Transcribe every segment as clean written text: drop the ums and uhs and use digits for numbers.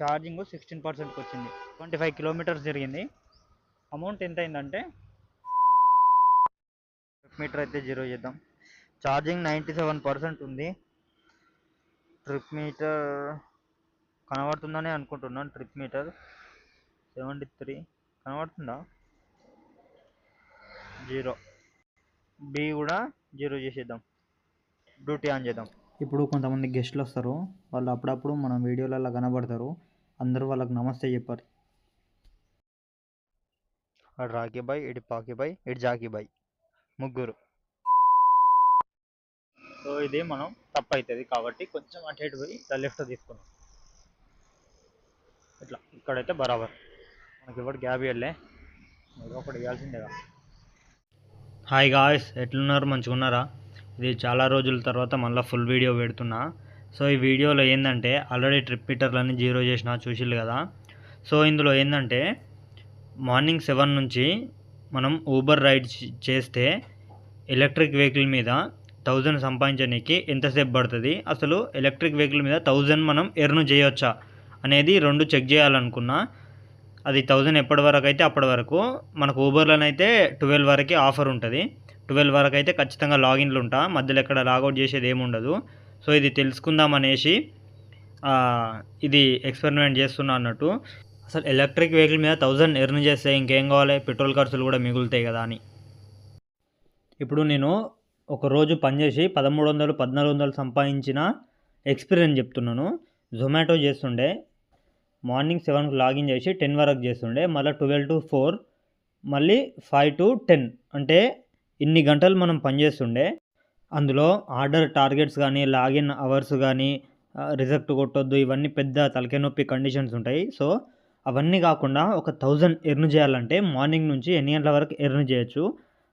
Charging 16%కి వచ్చింది. 25 kilometres జరిగింది. Amount ఎంత అయిందంటే ట్రిప్ మీటర్ అయితే జీరో చేద్దాం. ఛార్జింగ్ 97% ఉంది. ట్రిప్ మీటర్ కనబడుతుందని అనుకుంటున్నాను. ట్రిప్ మీటర్ 73 కనబడుతుందా? జీరో. బి కూడా జీరో చేసేద్దాం. డ్యూటీ ఆన్ చేద్దాం. ఇప్పుడు కొంతమంది గెస్ట్లు వస్తారు, వాళ్ళు అప్పుడప్పుడు మన వీడియోలలో కనబడతారు. అందరూ వాళ్ళకి నమస్తే చెప్పారు. అటు రాకీ బాయ్, ఇటు పాకీ బాయ్, ఇటు జాకీ బాయ్, ముగ్గురు. సో ఇది మనం తప్పు అవుతుంది కాబట్టి కొంచెం అటు ఇటు పోయి లెఫ్ట్ తీసుకున్నాం. ఇట్లా ఇక్కడైతే బరాబర్ మనకి ఎవరు గ్యాప్ ఇవ్వలే, ఒకటి ఇవ్వాల్సిందేగా. హాయ్ గాయ్స్, ఎట్లున్నారు? మంచిగా ఉన్నారా? ఇది చాలా రోజుల తర్వాత మళ్ళీ ఫుల్ వీడియో పెడుతున్నా. సో ఈ వీడియోలో ఏంటంటే ఆల్రెడీ ట్రిప్ మీటర్లన్నీ జీరో చేసిన చూసిల్లు కదా. సో ఇందులో ఏంటంటే మార్నింగ్ 7 నుంచి మనం ఊబర్ రైడ్ చేస్తే ఎలక్ట్రిక్ వెహికల్ మీద 1000 సంపాదించడానికి ఎంతసేపు పడుతుంది, అసలు ఎలక్ట్రిక్ వెహికల్ మీద 1000 మనం ఎర్న్ చేయొచ్చా అనేది రెండు చెక్ చేయాలనుకున్నా. అది 1000 ఎప్పటి వరకు అయితే అప్పటి వరకు. మనకు ఊబర్లోనైతే 12 వరకే ఆఫర్ ఉంటుంది. 12 వరకు అయితే ఖచ్చితంగా లాగిన్లు ఉంటా, మధ్యలో ఎక్కడ లాగౌట్ చేసేది ఏముండదు. సో ఇది తెలుసుకుందాం అనేసి ఇది ఎక్స్పెరిమెంట్ చేస్తున్నా అన్నట్టు. అసలు ఎలక్ట్రిక్ వెహికల్ మీద 1000 ఎర్న్ చేస్తే ఇంకేం కావాలి, పెట్రోల్ ఖర్చులు కూడా మిగులుతాయి కదా అని. ఇప్పుడు నేను ఒక రోజు పనిచేసి 1300 1400 సంపాదించిన ఎక్స్పీరియన్స్ చెప్తున్నాను. జొమాటో చేస్తుండే, మార్నింగ్ 7కి లాగిన్ చేసి 10 వరకు చేస్తుండే, మళ్ళీ 12 to 4, మళ్ళీ 5 to 10, అంటే ఇన్ని గంటలు మనం పనిచేస్తుండే. అందులో ఆర్డర్ టార్గెట్స్ కానీ, లాగిన్ అవర్స్ కానీ, రిజెక్ట్ కొట్టొద్దు, ఇవన్నీ పెద్ద తలకాయ నొప్పి కండిషన్స్ ఉంటాయి. సో అవన్నీ కాకుండా ఒక 1000 ఎర్న్ చేయాలంటే మార్నింగ్ నుంచి ఎన్ని గంటల వరకు ఎర్న్ చేయొచ్చు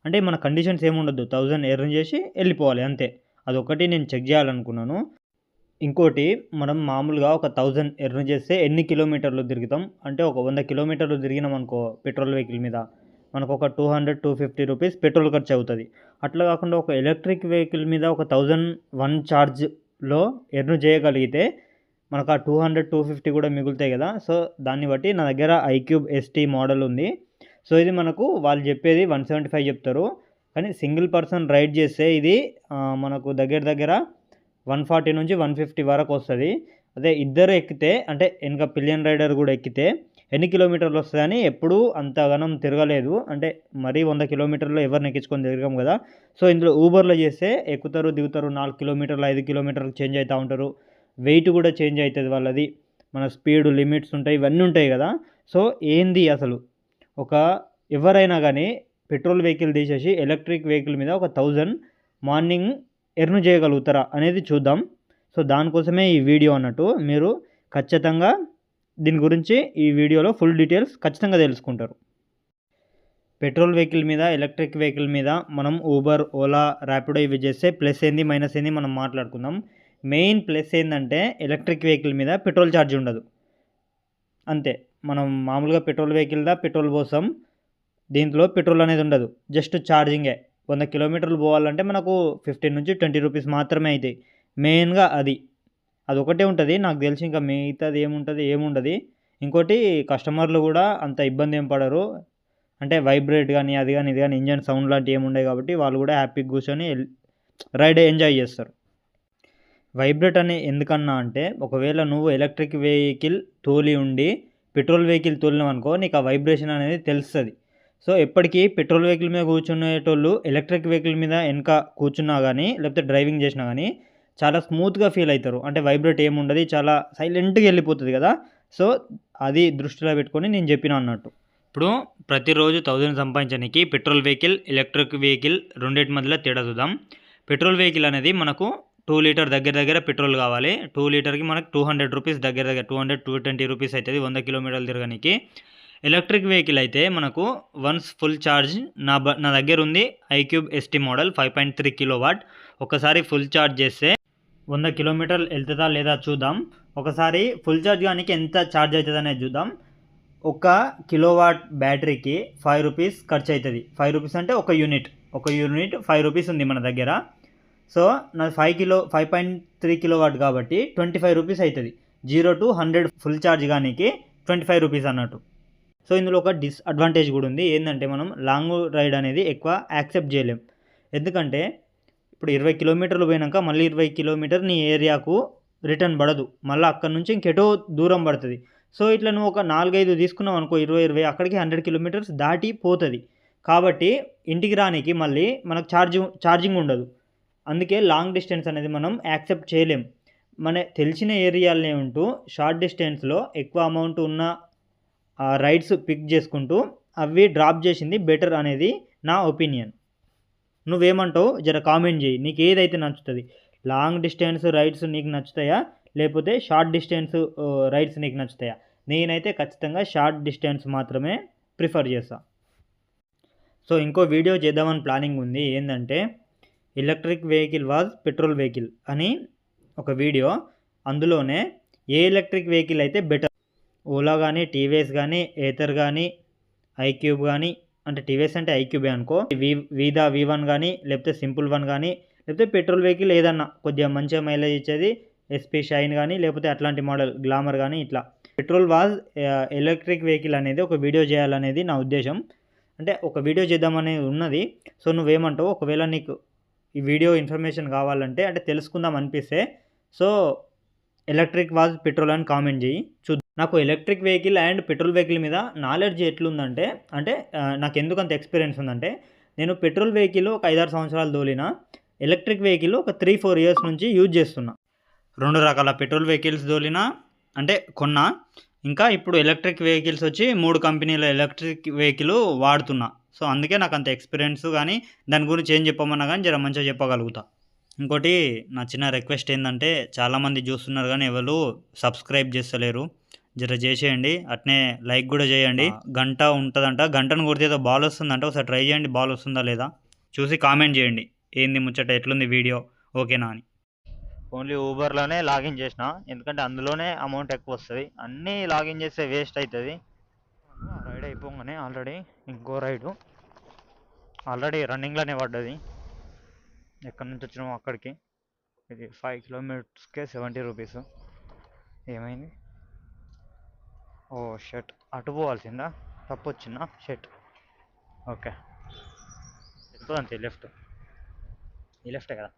అంటే మన కండిషన్స్ ఏముండదు, 1000 ఎర్న్ చేసి వెళ్ళిపోవాలి అంతే. అదొకటి నేను చెక్ చేయాలనుకున్నాను. ఇంకోటి, మనం మామూలుగా ఒక 1000 ఎర్న్ చేస్తే ఎన్ని కిలోమీటర్లు తిరుగుతాం అంటే ఒక 100 కిలోమీటర్లు తిరిగినాం అనుకో పెట్రోల్ వెహికల్ మీద, మనకు ఒక 200-250 రూపీస్ పెట్రోల్ ఖర్చు అవుతుంది. అట్లా కాకుండా ఒక ఎలక్ట్రిక్ వెహికల్ మీద ఒక 1001 ఛార్జ్లో ఎర్న్ చేయగలిగితే మనకు ఆ 200-250 కూడా మిగులుతాయి కదా. సో దాన్ని బట్టి నా దగ్గర iQube ST మోడల్ ఉంది. సో ఇది మనకు వాళ్ళు చెప్పేది 175 చెప్తారు, కానీ సింగిల్ పర్సన్ రైడ్ చేస్తే ఇది మనకు దగ్గర 140 నుంచి 150 వరకు వస్తుంది. అదే ఇద్దరు ఎక్కితే అంటే వెనక పిలియన్ రైడర్ కూడా ఎక్కితే ఎన్ని కిలోమీటర్లు వస్తుందని ఎప్పుడూ అంతగానం తిరగలేదు. అంటే మరీ 100 కిలోమీటర్లు ఎవరిని ఎక్కించుకొని తిరగం కదా. సో ఇందులో ఊబర్లో చేస్తే ఎక్కుతారు దిగుతారు, 4 కిలోమీటర్లు 5 కిలోమీటర్లకు చేంజ్ అవుతూ ఉంటారు. వెయిట్ కూడా చేంజ్ అవుతుంది వాళ్ళది, మన స్పీడ్ లిమిట్స్ ఉంటాయి, ఇవన్నీ ఉంటాయి కదా. సో ఏంది అసలు ఎవరైనా కానీ పెట్రోల్ వెహికల్ తీసేసి ఎలక్ట్రిక్ వెహికల్ మీద ఒక 1000 మార్నింగ్ ఎర్న్ చేయగలుగుతారా అనేది చూద్దాం. సో దానికోసమే ఈ వీడియో అన్నట్టు. మీరు ఖచ్చితంగా దీని గురించి ఈ వీడియోలో ఫుల్ డీటెయిల్స్ ఖచ్చితంగా తెలుసుకుంటారు. పెట్రోల్ వెహికల్ మీద, ఎలక్ట్రిక్ వెహికల్ మీద మనం ఊబర్, ఓలా, ర్యాపిడో ఇవి చేస్తే ప్లస్ ఏంది మైనస్ ఏంది మనం మాట్లాడుకుందాం. మెయిన్ ప్లస్ ఏంటంటే ఎలక్ట్రిక్ వెహికల్ మీద పెట్రోల్ ఛార్జ్ ఉండదు అంతే. మనం మామూలుగా పెట్రోల్ వెహికల్దా పెట్రోల్ పోసాం, దీంట్లో పెట్రోల్ అనేది ఉండదు, జస్ట్ ఛార్జింగే. 100 కిలోమీటర్లు పోవాలంటే మనకు 15 నుంచి 20 రూపీస్ మాత్రమే అవుతాయి. మెయిన్గా అదొకటే ఉంటుంది నాకు తెలిసి, ఇంకా మిగతాది ఏముండదు. ఇంకోటి కస్టమర్లు కూడా అంత ఇబ్బంది ఏం పడరు, అంటే వైబ్రేట్ కానీ అది కానీ ఇది కానీ ఇంజన్ సౌండ్ లాంటివి ఏముండవు కాబట్టి వాళ్ళు కూడా హ్యాపీగా కూర్చొని రైడ్ ఎంజాయ్ చేస్తారు. వైబ్రేట్ అని ఎందుకన్నా అంటే ఒకవేళ నువ్వు ఎలక్ట్రిక్ వెహికల్ తోలి ఉండి పెట్రోల్ వెహికల్ తోలినావు అనుకో, నీకు ఆ వైబ్రేషన్ అనేది తెలుస్తుంది. సో ఎప్పటికీ పెట్రోల్ వెహికల్ మీద కూర్చునేటోళ్ళు ఎలక్ట్రిక్ వెహికల్ మీద వెనక కూర్చున్నా కానీ లేకపోతే డ్రైవింగ్ చేసినా కానీ చాలా స్మూత్గా ఫీల్ అవుతారు. అంటే వైబ్రేట్ ఏముండదు, చాలా సైలెంట్గా వెళ్ళిపోతుంది కదా. సో అది దృష్టిలో పెట్టుకొని నేను చెప్పిన అన్నట్టు. ఇప్పుడు ప్రతిరోజు 1000 సంపాదించడానికి పెట్రోల్ వెహికల్, ఎలక్ట్రిక్ వెహికల్ రెండింటి మధ్యలో తేడా చూద్దాం. పెట్రోల్ వెహికల్ అనేది మనకు 2 లీటర్ దగ్గర పెట్రోల్ కావాలి. 2 లీటర్కి మనకు 200 రూపీస్ దగ్గర 200-220 రూపీస్ అవుతుంది 100 కిలోమీటర్లు తిరగడానికి. ఎలక్ట్రిక్ వెహికల్ అయితే మనకు వన్స్ ఫుల్ ఛార్జ్ నా దగ్గర ఉంది iQube ST మోడల్ 5.3 కిలోవాట్. ఒకసారి ఫుల్ ఛార్జ్ చేస్తే 100 కిలోమీటర్లు వెళ్తుందా లేదా చూద్దాం. ఒకసారి ఫుల్ ఛార్జ్ కానీ ఎంత ఛార్జ్ అవుతుంది అనేది చూద్దాం. 1 కిలోవాట్ బ్యాటరీకి 5 రూపీస్ ఖర్చు అవుతుంది. 5 రూపీస్ అంటే ఒక యూనిట్ 5 రూపీస్ ఉంది మన దగ్గర. సో నాది 5.3 కిలోవాట్ కాబట్టి 25 రూపీస్ అవుతుంది. 0 to 100 ఫుల్ ఛార్జ్ కానీ 25 రూపీస్ అన్నట్టు. సో ఇందులో ఒక డిస్అడ్వాంటేజ్ కూడా ఉంది. ఏంటంటే మనం లాంగ్ రైడ్ అనేది ఎక్కువ యాక్సెప్ట్ చేయలేం. ఎందుకంటే ఇప్పుడు 20 కిలోమీటర్లు పోయినాక మళ్ళీ 20 కిలోమీటర్ నీ ఏరియాకు రిటర్న్ పడదు, మళ్ళీ అక్కడ నుంచి ఇంకెటో దూరం పడుతుంది. సో ఇట్లా నువ్వు ఒక 4-5 తీసుకున్నావు అనుకో, 20 అక్కడికి 100 కిలోమీటర్స్ దాటి పోతుంది. కాబట్టి ఇంటికి రానికి మళ్ళీ మనకు ఛార్జింగ్ ఉండదు. అందుకే లాంగ్ డిస్టెన్స్ అనేది మనం యాక్సెప్ట్ చేయలేం. మన తెలిసిన ఏరియాలనే ఉంటూ షార్ట్ డిస్టెన్స్లో ఎక్కువ అమౌంట్ ఉన్న రైడ్స్ పిక్ చేసుకుంటూ అవి డ్రాప్ చేసింది బెటర్ అనేది నా ఒపీనియన్. నువ్వేమంటావు జర కామెంట్ చేయి, నీకు ఏదైతే నచ్చుతుంది. లాంగ్ డిస్టెన్స్ రైడ్స్ నీకు నచ్చుతాయా, లేకపోతే షార్ట్ డిస్టెన్స్ రైడ్స్ నీకు నచ్చుతాయా? నేనైతే ఖచ్చితంగా షార్ట్ డిస్టెన్స్ మాత్రమే ప్రిఫర్ చేస్తా. సో ఇంకో వీడియో చేద్దామని ప్లానింగ్ ఉంది. ఏంటంటే electric vehicle was petrol vehicle అని ఒక వీడియో. అందులోనే ఏ ఎలక్ట్రిక్ వెహికల్ అయితే బెటర్, ఓలా కానీ, టీవీఎస్ కానీ, ఏథర్ కానీ, ఐక్యూబ్ కానీ, అంటే టీవీఎస్ అంటే ఐక్యూబే అనుకో, వీదా V1 కానీ, లేకపోతే సింపుల్ 1 కానీ, లేకపోతే పెట్రోల్ వెహికల్ ఏదన్నా కొద్దిగా మంచిగా మైలేజ్ ఇచ్చేది SP షైన్ కానీ, లేకపోతే అట్లాంటి మోడల్ గ్లామర్ కానీ, ఇట్లా పెట్రోల్ వాజ్ ఎలక్ట్రిక్ వెహికల్ అనేది ఒక వీడియో చేయాలనేది నా ఉద్దేశం. అంటే ఒక వీడియో చేద్దామనేది ఉన్నది. సో నువ్వేమంటావు? ఒకవేళ నీకు ఈ వీడియో ఇన్ఫర్మేషన్ కావాలంటే, అంటే తెలుసుకుందాం అనిపిస్తే, సో ఎలక్ట్రిక్ వాజ్ పెట్రోల్ అని కామెంట్ చేయి చూద్దాం. నాకు electric vehicle and petrol vehicle మీద నాలెడ్జ్ ఎట్లుందంటే, అంటే నాకు ఎందుకు అంత ఎక్స్పీరియన్స్ ఉందంటే, నేను పెట్రోల్ వెహికల్ ఒక 5-6 సంవత్సరాలు తోలిన, ఎలక్ట్రిక్ వెహికల్ ఒక 3-4 ఇయర్స్ నుంచి యూజ్ చేస్తున్నా. 2 రకాల పెట్రోల్ వెహికల్స్ తోలిన, అంటే కొన్నా. ఇంకా ఇప్పుడు ఎలక్ట్రిక్ వెహికల్స్ వచ్చి 3 కంపెనీల ఎలక్ట్రిక్ వెహికల్ వాడుతున్నా. సో అందుకే నాకు అంత ఎక్స్పీరియన్స్ కానీ దాని గురించి ఏం చెప్పమన్నా కానీ జర మంచిగా చెప్పగలుగుతా. ఇంకోటి నా చిన్న రిక్వెస్ట్ ఏంటంటే, చాలామంది చూస్తున్నారు కానీ ఎవరు సబ్స్క్రైబ్ చేస్తలేరు. జర చేసేయండి, అట్నే లైక్ కూడా చేయండి. గంట ఉంటుందంట, గంటను కొడితే ఏదో బాల్ వస్తుందంట. ఒకసారి ట్రై చేయండి, బాల్ వస్తుందా లేదా చూసి కామెంట్ చేయండి. ఏంది ముచ్చట, ఎట్లుంది వీడియో, ఓకేనా అని. ఓన్లీ ఊబర్లోనే లాగిన్ చేసిన, ఎందుకంటే అందులోనే అమౌంట్ ఎక్కువ వస్తుంది. అన్నీ లాగిన్ చేస్తే వేస్ట్ అవుతుంది. రైడ్ అయిపోగానే ఆల్రెడీ ఇంకో రైడు ఆల్రెడీ రన్నింగ్లోనే పడ్డది. ఎక్కడి నుంచి వచ్చినామో అక్కడికి. ఇది 5 కిలోమీటర్స్కే 70 రూపీస్. ఏమైంది? ఓ షర్ట్, అటు పోవాల్సిందా? తప్పు వచ్చిందా? షర్ట్ ఓకే, వెళ్ళిపోదంతే. ఈ లెఫ్టే కదా.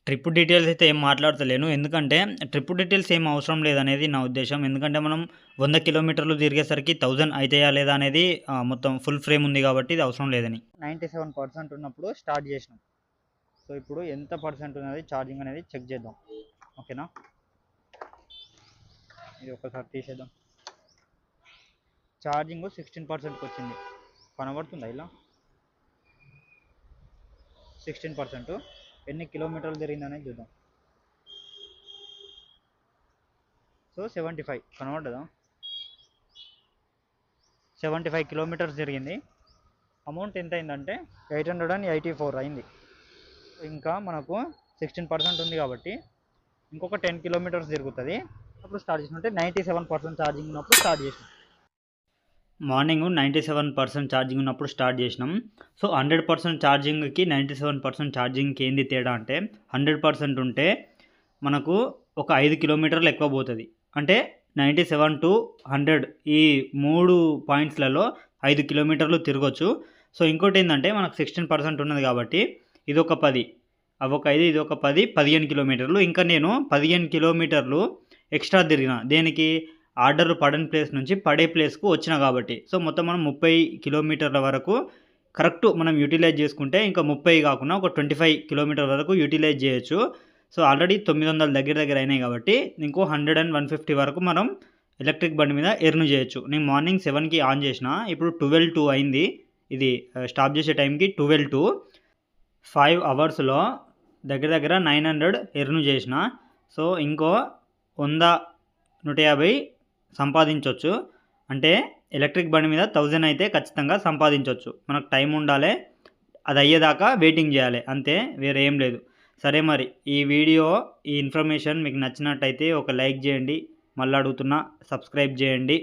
ట్రిప్ డీటెయిల్స్ అయితే ఏం మాట్లాడతలేను, ఎందుకంటే ట్రిప్ డీటెయిల్స్ ఏం అవసరం లేదనేది నా ఉద్దేశం. ఎందుకంటే మనం 100 కిలోమీటర్లు తిరిగేసరికి 1000 అవుతాయా లేదా అనేది మొత్తం ఫుల్ ఫ్రేమ్ ఉంది కాబట్టి ఇది అవసరం లేదని. 97% ఉన్నప్పుడు స్టార్ట్ చేసినాం. సో ఇప్పుడు ఎంత పర్సెంట్ ఉన్నది ఛార్జింగ్ అనేది చెక్ చేద్దాం, ఓకేనా? ఇది ఒకసారి తీసేద్దాం. ఛార్జింగ్ 16%కి వచ్చింది, కనబడుతుందా ఇలా? 16%. ఎన్ని కిలోమీటర్లు తిరిగిందనేది చూద్దాం. సో 75 కనబడ్డదా? 75 కిలోమీటర్స్ జరిగింది. అమౌంట్ ఎంత అయిందంటే 884 అయింది. ఇంకా మనకు 16% ఉంది కాబట్టి ఇంకొక 10 కిలోమీటర్స్ తిరుగుతుంది. అప్పుడు స్టార్ట్ చేసినట్టే 97% ఛార్జింగ్ ఉన్నప్పుడు స్టార్ట్ చేసినాం. మార్నింగ్ 97% ఛార్జింగ్ ఉన్నప్పుడు స్టార్ట్ చేసినాం. సో 100% ఛార్జింగ్కి 97% ఛార్జింగ్కి ఏంది తేడా అంటే, 100% ఉంటే మనకు ఒక 5 కిలోమీటర్లు ఎక్కువ పోతుంది. అంటే 97 to 100 ఈ 3 పాయింట్స్లలో 5 కిలోమీటర్లు తిరగచ్చు. సో ఇంకోటి ఏంటంటే మనకు 16% ఉన్నది కాబట్టి ఇది ఒక 10, అవొక 5, ఇది ఒక 10, 15 కిలోమీటర్లు. ఇంకా నేను 15 కిలోమీటర్లు ఎక్స్ట్రా తిరిగిన, దేనికి? ఆర్డర్ పడని ప్లేస్ నుంచి పడే ప్లేస్కు వచ్చిన కాబట్టి. సో మొత్తం మనం 30 కిలోమీటర్ల వరకు కరెక్ట్ మనం యూటిలైజ్ చేసుకుంటే ఇంకా 30 కాకుండా ఒక 25 కిలోమీటర్ వరకు యూటిలైజ్ చేయొచ్చు. సో ఆల్రెడీ 900 దగ్గర అయినాయి కాబట్టి ఇంకో 100 and 150 వరకు మనం ఎలక్ట్రిక్ బండి మీద ఎర్న్ చేయొచ్చు. నేను మార్నింగ్ 7కి ఆన్ చేసిన, ఇప్పుడు 12:02 అయింది. ఇది స్టాప్ చేసే టైంకి 12:02. 5 అవర్స్లో దగ్గర 900 ఎర్న్ చేసిన. సో ఇంకో 100-150 సంపాదించవచ్చు. అంటే ఎలక్ట్రిక్ బండి మీద 1000 అయితే ఖచ్చితంగా సంపాదించవచ్చు. మనకు టైం ఉండాలి, అది అయ్యేదాకా వెయిటింగ్ చేయాలి, అంతే, వేరే ఏం లేదు. సరే మరి ఈ వీడియో, ఈ ఇన్ఫర్మేషన్ మీకు నచ్చినట్టయితే ఒక లైక్ చేయండి, మళ్ళీ అడుగుతున్నా సబ్స్క్రైబ్ చేయండి.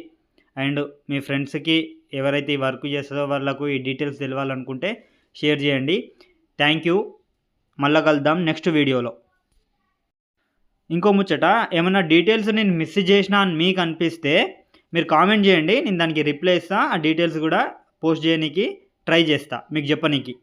అండ్ మీ ఫ్రెండ్స్కి ఎవరైతే ఈ వర్క్ చేస్తారో వాళ్ళకు ఈ డీటెయిల్స్ తెలియాలనుకుంటే షేర్ చేయండి. Thank you. మళ్ళీ కలుద్దాం నెక్స్ట్ వీడియోలో. ఇంకో ముచ్చట, ఏమన్నా డీటెయిల్స్ నేను మిస్ చేసినా అని మీకు అనిపిస్తే మీరు కామెంట్ చేయండి, నేను దానికి రిప్లై ఇస్తా. ఆ డీటెయిల్స్ కూడా పోస్ట్ చేయడానికి ట్రై చేస్తా మీకు చెప్పనీకి.